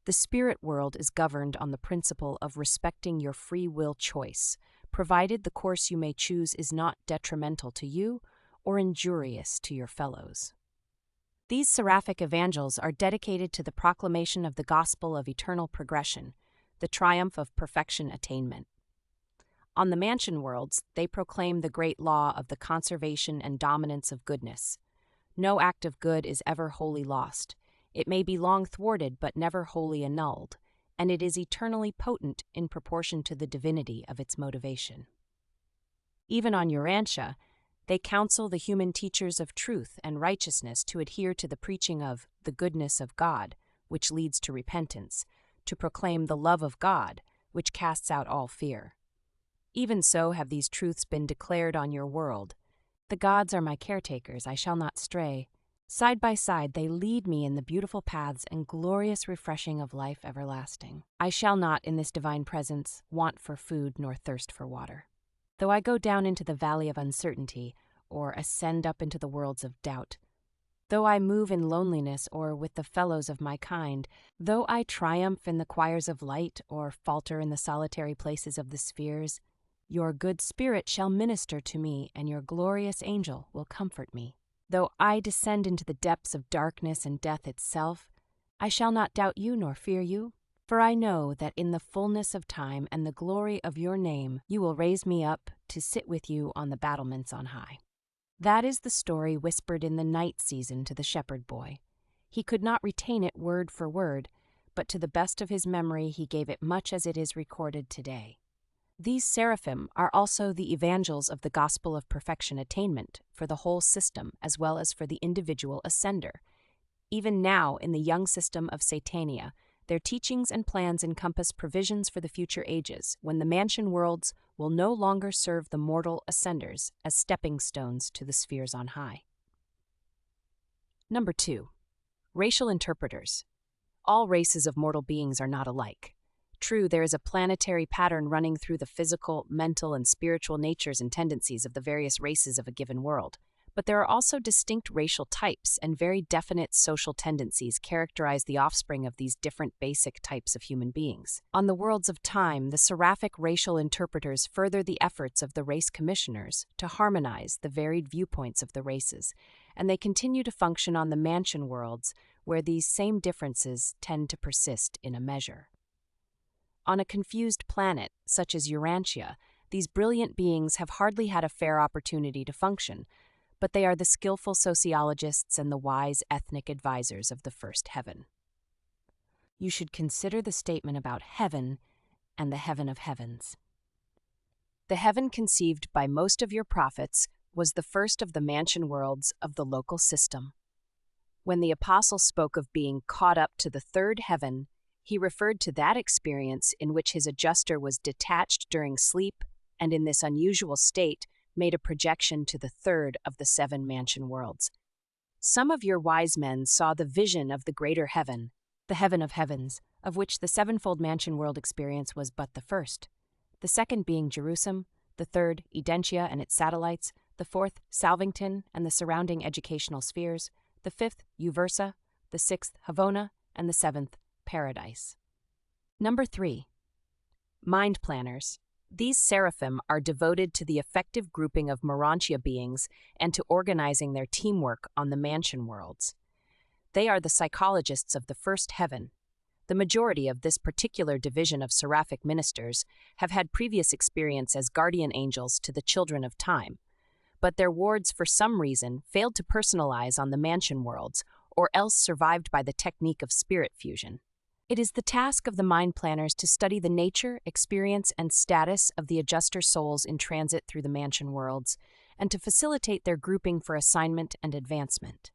The spirit world is governed on the principle of respecting your free will choice, provided the course you may choose is not detrimental to you or injurious to your fellows. These seraphic evangels are dedicated to the proclamation of the gospel of eternal progression, the triumph of perfection attainment. On the mansion worlds, they proclaim the great law of the conservation and dominance of goodness. No act of good is ever wholly lost. It may be long thwarted but never wholly annulled, and it is eternally potent in proportion to the divinity of its motivation. Even on Urantia, they counsel the human teachers of truth and righteousness to adhere to the preaching of the goodness of God, which leads to repentance, to proclaim the love of God, which casts out all fear. Even so have these truths been declared on your world, The gods are my caretakers, I shall not stray. Side by side they lead me in the beautiful paths and glorious refreshing of life everlasting. I shall not, in this divine presence, want for food nor thirst for water. Though I go down into the valley of uncertainty, or ascend up into the worlds of doubt, though I move in loneliness or with the fellows of my kind, though I triumph in the choirs of light or falter in the solitary places of the spheres, your good spirit shall minister to me, and your glorious angel will comfort me. Though I descend into the depths of darkness and death itself, I shall not doubt you nor fear you, for I know that in the fullness of time and the glory of your name you will raise me up to sit with you on the battlements on high. That is the story whispered in the night season to the shepherd boy. He could not retain it word for word, but to the best of his memory he gave it much as it is recorded today. These seraphim are also the evangels of the gospel of perfection attainment for the whole system as well as for the individual ascender. Even now, in the young system of Satania, their teachings and plans encompass provisions for the future ages, when the mansion worlds will no longer serve the mortal ascenders as stepping stones to the spheres on high. Number 2. Racial interpreters. All races of mortal beings are not alike. True, there is a planetary pattern running through the physical, mental, and spiritual natures and tendencies of the various races of a given world. But there are also distinct racial types, and very definite social tendencies characterize the offspring of these different basic types of human beings. On the worlds of time, the seraphic racial interpreters further the efforts of the race commissioners to harmonize the varied viewpoints of the races, and they continue to function on the mansion worlds, where these same differences tend to persist in a measure. On a confused planet, such as Urantia, these brilliant beings have hardly had a fair opportunity to function, but they are the skillful sociologists and the wise ethnic advisors of the first heaven. You should consider the statement about heaven and the heaven of heavens. The heaven conceived by most of your prophets was the first of the mansion worlds of the local system. When the apostle spoke of being caught up to the third heaven, he referred to that experience in which his adjuster was detached during sleep and in this unusual state made a projection to the third of the 7 mansion worlds. Some of your wise men saw the vision of the greater heaven, the heaven of heavens, of which the 7-fold mansion world experience was but the first, the second being Jerusalem, the third Edentia and its satellites, the fourth Salvington and the surrounding educational spheres, the fifth Uversa, the sixth Havona, and the 7th Paradise. Number 3. Mind planners. These seraphim are devoted to the effective grouping of Morontia beings and to organizing their teamwork on the mansion worlds. They are the psychologists of the first heaven. The majority of this particular division of seraphic ministers have had previous experience as guardian angels to the children of time, but their wards for some reason failed to personalize on the mansion worlds or else survived by the technique of spirit fusion. It is the task of the mind planners to study the nature, experience, and status of the adjuster souls in transit through the mansion worlds, and to facilitate their grouping for assignment and advancement.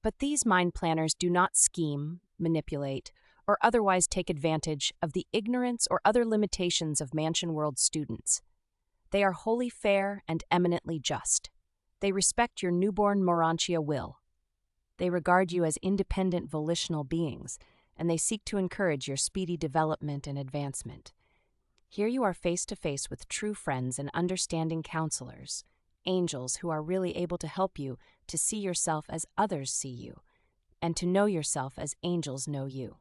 But these mind planners do not scheme, manipulate, or otherwise take advantage of the ignorance or other limitations of mansion world students. They are wholly fair and eminently just. They respect your newborn Morontia will. They regard you as independent volitional beings, and they seek to encourage your speedy development and advancement. Here you are face to face with true friends and understanding counselors, angels who are really able to help you to see yourself as others see you, and to know yourself as angels know you.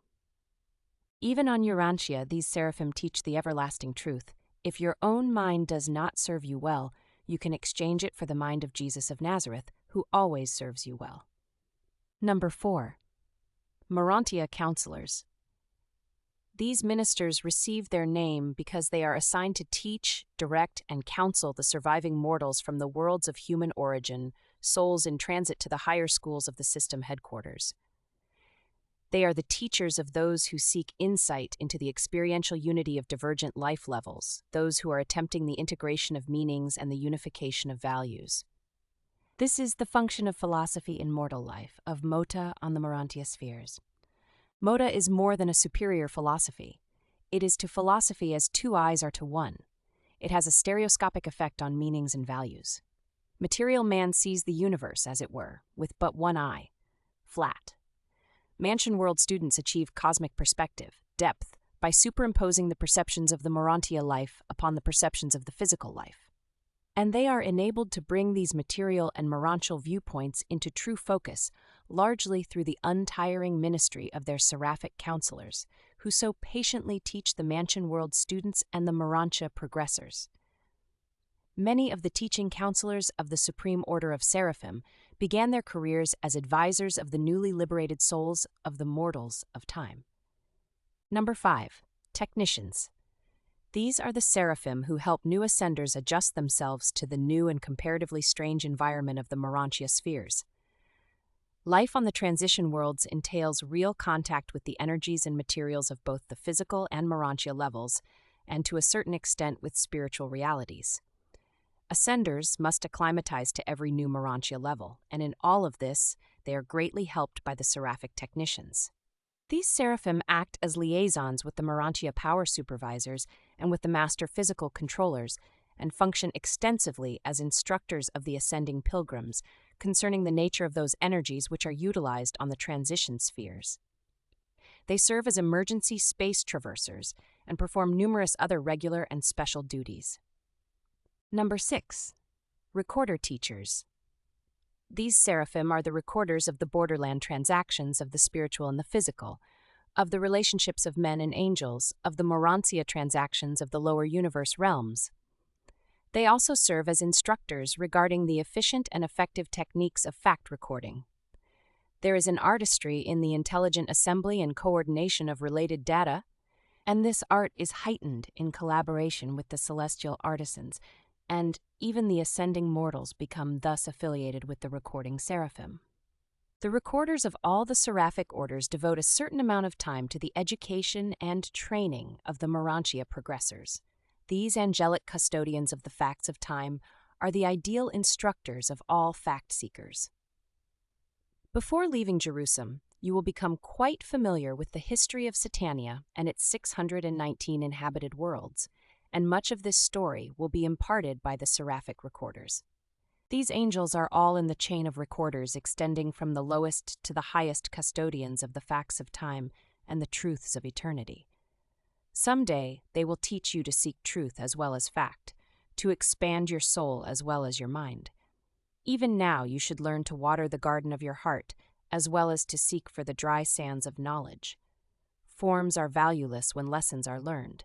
Even on Urantia, these seraphim teach the everlasting truth. If your own mind does not serve you well, you can exchange it for the mind of Jesus of Nazareth, who always serves you well. Number 4. Morontia counselors. These ministers receive their name because they are assigned to teach, direct, and counsel the surviving mortals from the worlds of human origin, souls in transit to the higher schools of the system headquarters. They are the teachers of those who seek insight into the experiential unity of divergent life levels, those who are attempting the integration of meanings and the unification of values. This is the function of philosophy in mortal life, of Mota on the Morontia spheres. Mota is more than a superior philosophy. It is to philosophy as 2 eyes are to 1. It has a stereoscopic effect on meanings and values. Material man sees the universe, as it were, with but one eye, flat. Mansion world students achieve cosmic perspective, depth, by superimposing the perceptions of the Morontia life upon the perceptions of the physical life. And they are enabled to bring these material and Morontial viewpoints into true focus, largely through the untiring ministry of their seraphic counselors, who so patiently teach the Mansion world students and the Morontia Progressors. Many of the teaching counselors of the Supreme Order of Seraphim began their careers as advisors of the newly liberated souls of the mortals of time. Number 5. Technicians. These are the Seraphim who help new ascenders adjust themselves to the new and comparatively strange environment of the Morontia spheres. Life on the transition worlds entails real contact with the energies and materials of both the physical and Morontia levels, and to a certain extent with spiritual realities. Ascenders must acclimatize to every new Morontia level, and in all of this, they are greatly helped by the seraphic technicians. These Seraphim act as liaisons with the Morontia Power Supervisors and with the Master Physical Controllers, and function extensively as instructors of the ascending pilgrims concerning the nature of those energies which are utilized on the transition spheres. They serve as emergency space traversers and perform numerous other regular and special duties. Number 6. Recorder teachers. These Seraphim are the recorders of the borderland transactions of the spiritual and the physical, of the relationships of men and angels, of the Morontia transactions of the lower universe realms. They also serve as instructors regarding the efficient and effective techniques of fact recording. There is an artistry in the intelligent assembly and coordination of related data, and this art is heightened in collaboration with the celestial artisans, and even the ascending mortals become thus affiliated with the recording Seraphim. The recorders of all the seraphic orders devote a certain amount of time to the education and training of the Morontia Progressors. These angelic custodians of the facts of time are the ideal instructors of all fact-seekers. Before leaving Jerusalem, you will become quite familiar with the history of Satania and its 619 inhabited worlds, and much of this story will be imparted by the seraphic recorders. These angels are all in the chain of recorders extending from the lowest to the highest custodians of the facts of time and the truths of eternity. Someday they will teach you to seek truth as well as fact, to expand your soul as well as your mind. Even now you should learn to water the garden of your heart as well as to seek for the dry sands of knowledge. Forms are valueless when lessons are learned.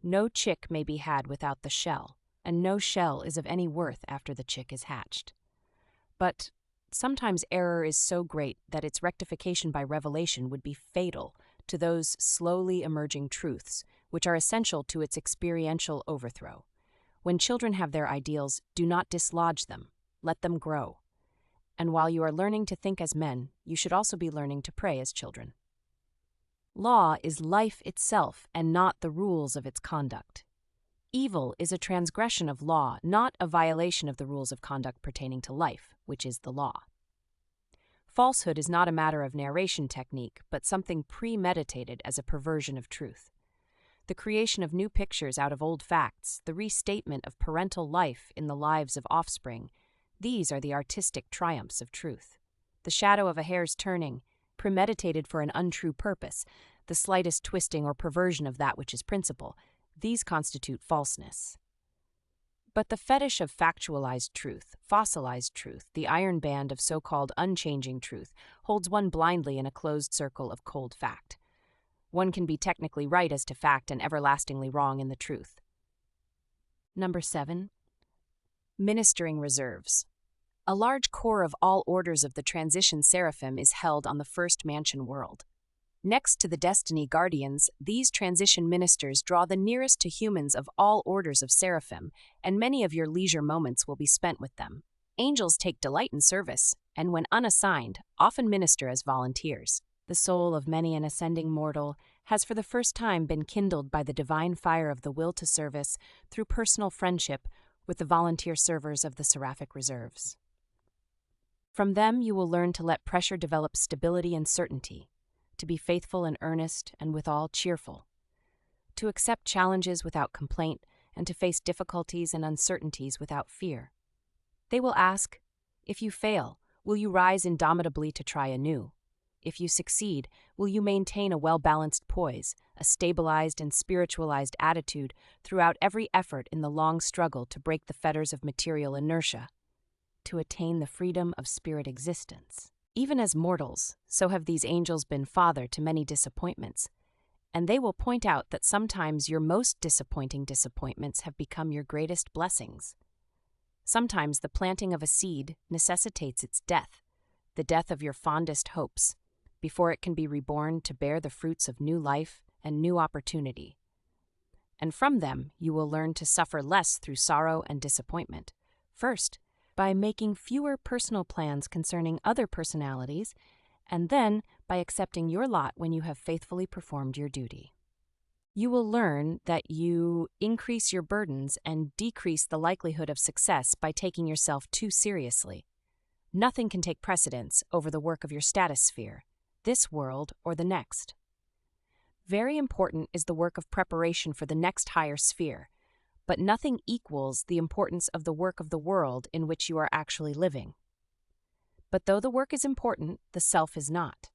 No chick may be had without the shell, and no shell is of any worth after the chick is hatched. But sometimes error is so great that its rectification by revelation would be fatal to those slowly emerging truths which are essential to its experiential overthrow. When children have their ideals, do not dislodge them, let them grow. And while you are learning to think as men, you should also be learning to pray as children. Law is life itself and not the rules of its conduct. Evil is a transgression of law, not a violation of the rules of conduct pertaining to life, which is the law. Falsehood is not a matter of narration technique, but something premeditated as a perversion of truth. The creation of new pictures out of old facts, the restatement of parental life in the lives of offspring, these are the artistic triumphs of truth. The shadow of a hair's turning, premeditated for an untrue purpose, the slightest twisting or perversion of that which is principle, these constitute falseness. But the fetish of factualized truth, fossilized truth, the iron band of so-called unchanging truth, holds one blindly in a closed circle of cold fact. One can be technically right as to fact and everlastingly wrong in the truth. Number 7. Ministering reserves. A large core of all orders of the transition Seraphim is held on the first mansion world. Next to the destiny guardians, these transition ministers draw the nearest to humans of all orders of Seraphim, and many of your leisure moments will be spent with them. Angels take delight in service, and when unassigned, often minister as volunteers. The soul of many an ascending mortal has for the first time been kindled by the divine fire of the will to service through personal friendship with the volunteer servers of the seraphic reserves. From them you will learn to let pressure develop stability and certainty, to be faithful and earnest and withal cheerful, to accept challenges without complaint and to face difficulties and uncertainties without fear. They will ask, if you fail, will you rise indomitably to try anew? If you succeed, will you maintain a well-balanced poise, a stabilized and spiritualized attitude throughout every effort in the long struggle to break the fetters of material inertia, to attain the freedom of spirit existence? Even as mortals, so have these angels been father to many disappointments, and they will point out that sometimes your most disappointing disappointments have become your greatest blessings. Sometimes the planting of a seed necessitates its death, the death of your fondest hopes, before it can be reborn to bear the fruits of new life and new opportunity. And from them you will learn to suffer less through sorrow and disappointment. First, by making fewer personal plans concerning other personalities, and then by accepting your lot when you have faithfully performed your duty. You will learn that you increase your burdens and decrease the likelihood of success by taking yourself too seriously. Nothing can take precedence over the work of your status sphere, this world or the next. Very important is the work of preparation for the next higher sphere, but nothing equals the importance of the work of the world in which you are actually living. But though the work is important, the self is not.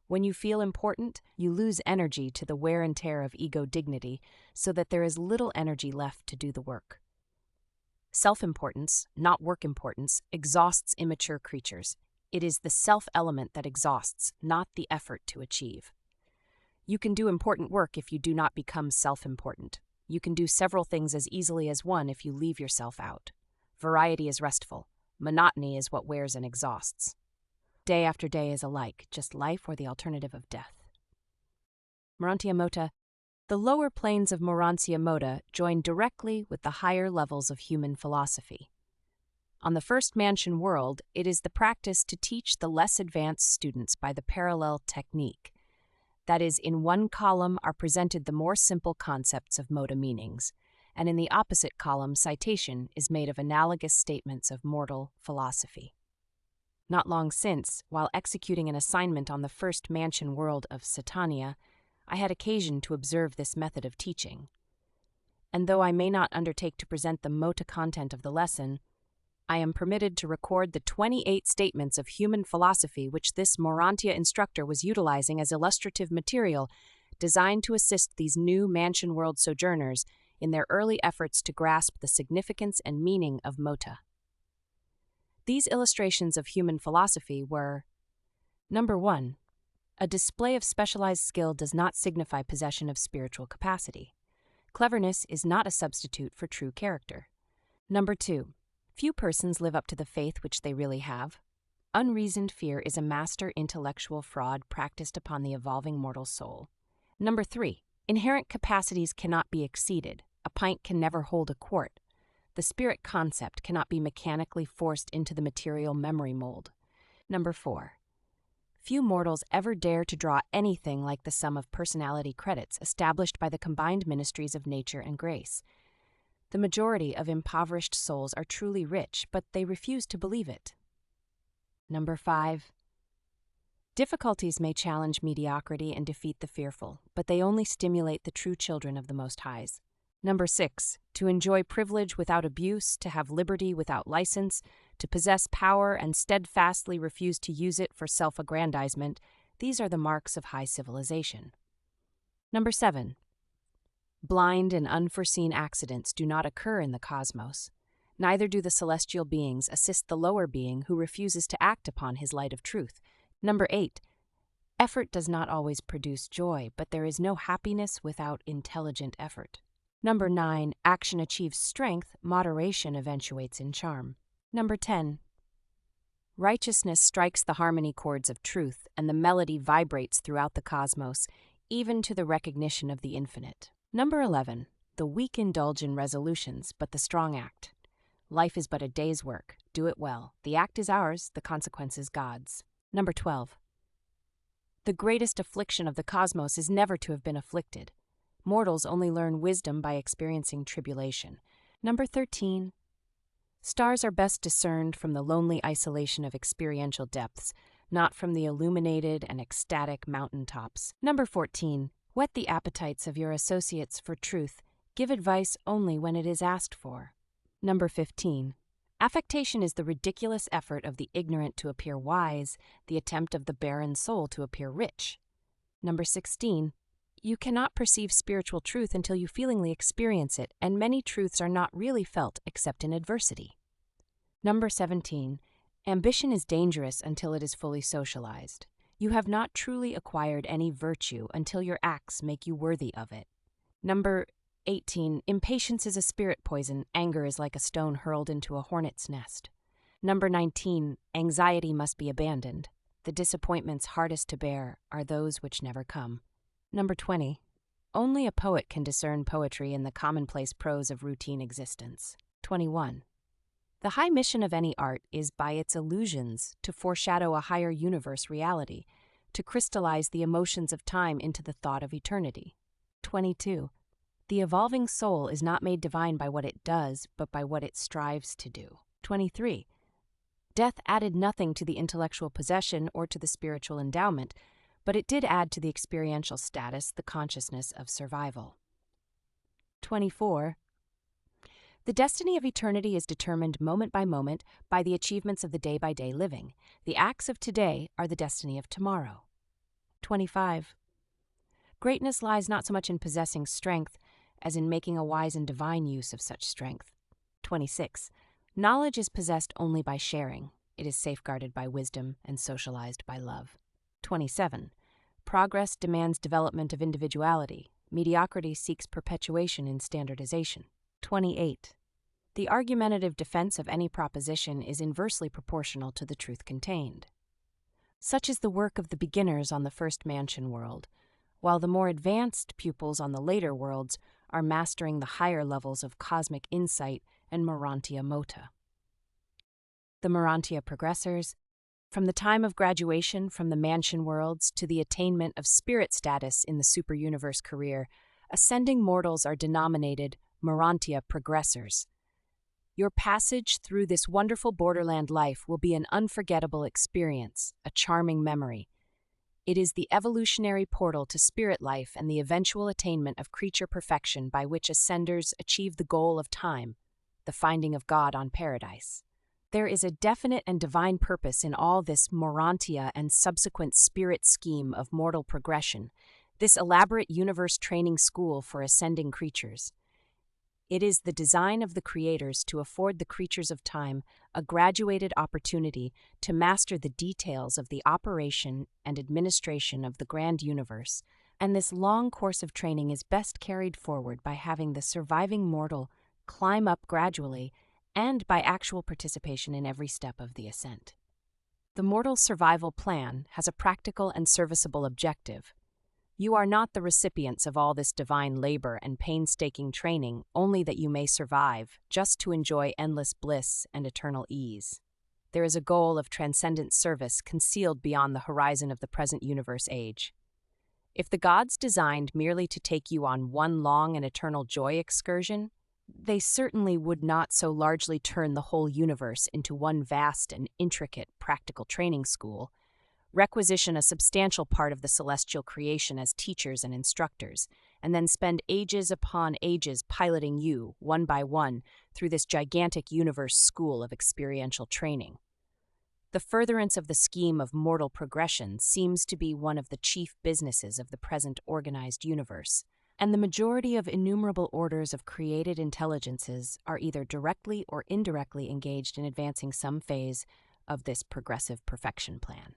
When you feel important, you lose energy to the wear and tear of ego dignity, so that there is little energy left to do the work. Self-importance, not work importance, exhausts immature creatures. It is the self-element that exhausts, not the effort to achieve. You can do important work if you do not become self-important. You can do several things as easily as one if you leave yourself out. Variety is restful. Monotony is what wears and exhausts. Day after day is alike, just life or the alternative of death. Morontia Mota. The lower planes of Morontia Mota join directly with the higher levels of human philosophy. On the first mansion world, it is the practice to teach the less advanced students by the parallel technique. That is, in one column are presented the more simple concepts of Mota meanings, and in the opposite column citation is made of analogous statements of mortal philosophy. Not long since, while executing an assignment on the first mansion world of Satania, I had occasion to observe this method of teaching. And though I may not undertake to present the Mota content of the lesson, I am permitted to record the 28 statements of human philosophy which this Morontia instructor was utilizing as illustrative material designed to assist these new mansion world sojourners in their early efforts to grasp the significance and meaning of Mota. These illustrations of human philosophy were: Number 1. A display of specialized skill does not signify possession of spiritual capacity. Cleverness is not a substitute for true character. Number 2. Few persons live up to the faith which they really have. Unreasoned fear is a master intellectual fraud practiced upon the evolving mortal soul. Number 3. Inherent capacities cannot be exceeded. A pint can never hold a quart. The spirit concept cannot be mechanically forced into the material memory mold. Number 4. Few mortals ever dare to draw anything like the sum of personality credits established by the combined ministries of nature and grace. The majority of impoverished souls are truly rich, but they refuse to believe it. Number 5. Difficulties may challenge mediocrity and defeat the fearful, but they only stimulate the true children of the Most Highs. Number 6. To enjoy privilege without abuse, to have liberty without license, to possess power and steadfastly refuse to use it for self-aggrandizement, these are the marks of high civilization. Number 7. Blind and unforeseen accidents do not occur in the cosmos. Neither do the celestial beings assist the lower being who refuses to act upon his light of truth. Number 8. Effort does not always produce joy, but there is no happiness without intelligent effort. Number 9. Action achieves strength, moderation eventuates in charm. Number 10. Righteousness strikes the harmony chords of truth, and the melody vibrates throughout the cosmos, even to the recognition of the infinite. Number 11. The weak indulge in resolutions, but the strong act. Life is but a day's work. Do it well. The act is ours, the consequence is God's. Number 12. The greatest affliction of the cosmos is never to have been afflicted. Mortals only learn wisdom by experiencing tribulation. Number 13. Stars are best discerned from the lonely isolation of experiential depths, not from the illuminated and ecstatic mountain tops. Number 14. Whet the appetites of your associates for truth. Give advice only when it is asked for. Number 15. Affectation is the ridiculous effort of the ignorant to appear wise, the attempt of the barren soul to appear rich. Number 16. You cannot perceive spiritual truth until you feelingly experience it, and many truths are not really felt except in adversity. Number 17. Ambition is dangerous until it is fully socialized. You have not truly acquired any virtue until your acts make you worthy of it. Number 18. Impatience is a spirit poison. Anger is like a stone hurled into a hornet's nest. Number 19. Anxiety must be abandoned. The disappointments hardest to bear are those which never come. Number 20. Only a poet can discern poetry in the commonplace prose of routine existence. 21. The high mission of any art is, by its illusions, to foreshadow a higher universe reality, to crystallize the emotions of time into the thought of eternity. 22. The evolving soul is not made divine by what it does, but by what it strives to do. 23. Death added nothing to the intellectual possession or to the spiritual endowment, but it did add to the experiential status the consciousness of survival. 24. The destiny of eternity is determined moment by moment by the achievements of the day-by-day living. The acts of today are the destiny of tomorrow. 25. Greatness lies not so much in possessing strength as in making a wise and divine use of such strength. 26. Knowledge is possessed only by sharing. It is safeguarded by wisdom and socialized by love. 27. Progress demands development of individuality. Mediocrity seeks perpetuation in standardization. 28. The argumentative defense of any proposition is inversely proportional to the truth contained. Such is the work of the beginners on the first mansion world, while the more advanced pupils on the later worlds are mastering the higher levels of cosmic insight and Morontia Mota. The Morontia Progressors, from the time of graduation from the mansion worlds to the attainment of spirit status in the superuniverse career, ascending mortals are denominated Morontia Progressors. Your passage through this wonderful borderland life will be an unforgettable experience, a charming memory. It is the evolutionary portal to spirit life and the eventual attainment of creature perfection by which ascenders achieve the goal of time, the finding of God on paradise. There is a definite and divine purpose in all this Morontia and subsequent spirit scheme of mortal progression, this elaborate universe training school for ascending creatures. It is the design of the creators to afford the creatures of time a graduated opportunity to master the details of the operation and administration of the grand universe, and this long course of training is best carried forward by having the surviving mortal climb up gradually and by actual participation in every step of the ascent. The mortal survival plan has a practical and serviceable objective. You are not the recipients of all this divine labor and painstaking training only that you may survive, just to enjoy endless bliss and eternal ease. There is a goal of transcendent service concealed beyond the horizon of the present universe age. If the gods designed merely to take you on one long and eternal joy excursion, they certainly would not so largely turn the whole universe into one vast and intricate practical training school, requisition a substantial part of the celestial creation as teachers and instructors, and then spend ages upon ages piloting you, one by one, through this gigantic universe school of experiential training. The furtherance of the scheme of mortal progression seems to be one of the chief businesses of the present organized universe, and the majority of innumerable orders of created intelligences are either directly or indirectly engaged in advancing some phase of this progressive perfection plan.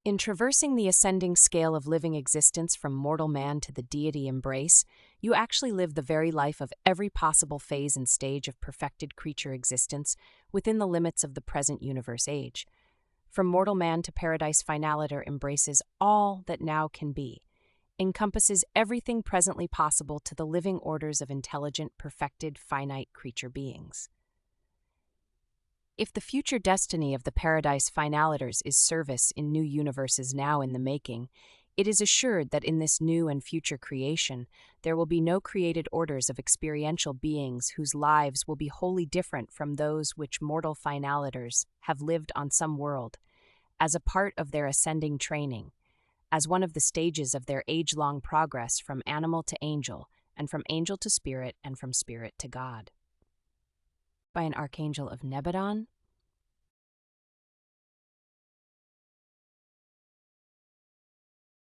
In traversing the ascending scale of living existence from mortal man to the deity embrace, you actually live the very life of every possible phase and stage of perfected creature existence within the limits of the present universe age. From mortal man to paradise finaliter embraces all that now can be, encompasses everything presently possible to the living orders of intelligent, perfected, finite creature beings. If the future destiny of the paradise finaliters is service in new universes now in the making, it is assured that in this new and future creation, there will be no created orders of experiential beings whose lives will be wholly different from those which mortal finaliters have lived on some world, as a part of their ascending training, as one of the stages of their age-long progress from animal to angel, and from angel to spirit, and from spirit to God. By an archangel of Nebadon,